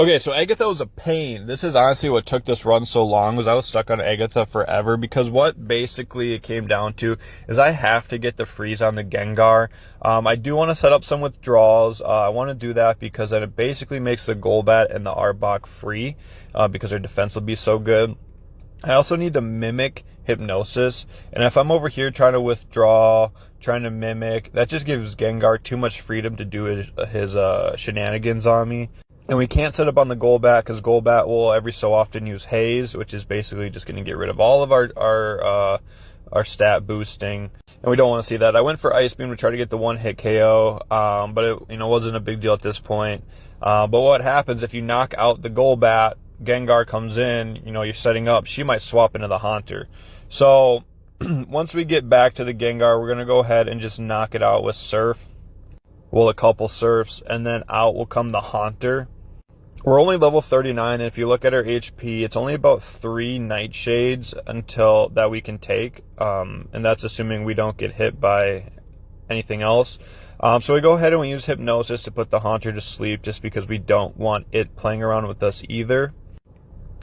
Okay, so Agatha was a pain. This is honestly what took this run so long, was I was stuck on Agatha forever, because what basically it came down to is I have to get the freeze on the Gengar. I do want to set up some withdrawals. I want to do that because then it basically makes the Golbat and the Arbok free, because their defense will be so good. I also need to mimic Hypnosis, and if I'm over here trying to withdraw, trying to mimic, that just gives Gengar too much freedom to do his shenanigans on me. And we can't set up on the Golbat because Golbat will every so often use Haze, which is basically just going to get rid of all of our stat boosting, and we don't want to see that. I went for Ice Beam to try to get the one-hit KO, but it wasn't a big deal at this point. But what happens if you knock out the Golbat, Gengar comes in, you're setting up, she might swap into the Haunter. So once we get back to the Gengar, we're going to go ahead and just knock it out with Surf. Well, a couple Surfs, and then out will come the Haunter. We're only level 39, and if you look at our HP, it's only about 3 Nightshades until that we can take, and that's assuming we don't get hit by anything else. So we go ahead and we use Hypnosis to put the Haunter to sleep, just because we don't want it playing around with us either.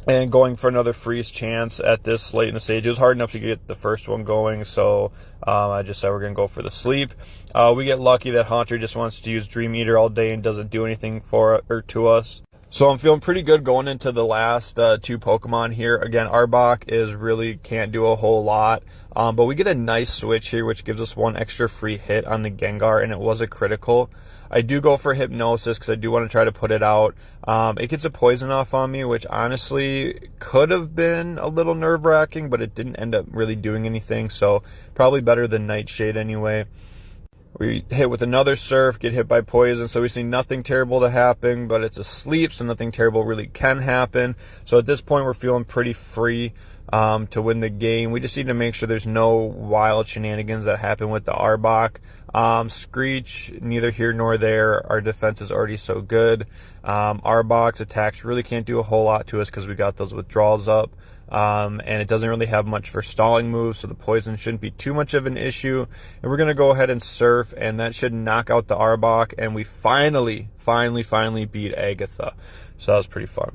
And going for another freeze chance at this late in the stage. It was hard enough to get the first one going, so I just said we're going to go for the sleep. We get lucky that Haunter just wants to use Dream Eater all day and doesn't do anything to us. So I'm feeling pretty good going into the last 2 Pokemon here. Again, Arbok can't do a whole lot, but we get a nice switch here, which gives us 1 extra free hit on the Gengar, and it was a critical. I do go for Hypnosis because I do want to try to put it out. It gets a poison off on me, which honestly could have been a little nerve-wracking, but it didn't end up really doing anything, so probably better than Nightshade anyway. We hit with another Surf, get hit by poison, so we see nothing terrible to happen, but it's a sleep, so nothing terrible really can happen. So at this point, we're feeling pretty free to win the game. We just need to make sure there's no wild shenanigans that happen with the Arbok. Screech, neither here nor there. Our defense is already so good. Arbok's attacks really can't do a whole lot to us because we got those withdrawals up. And it doesn't really have much for stalling moves, so the poison shouldn't be too much of an issue. And we're going to go ahead and Surf, and that should knock out the Arbok, and we finally beat Agatha. So that was pretty fun.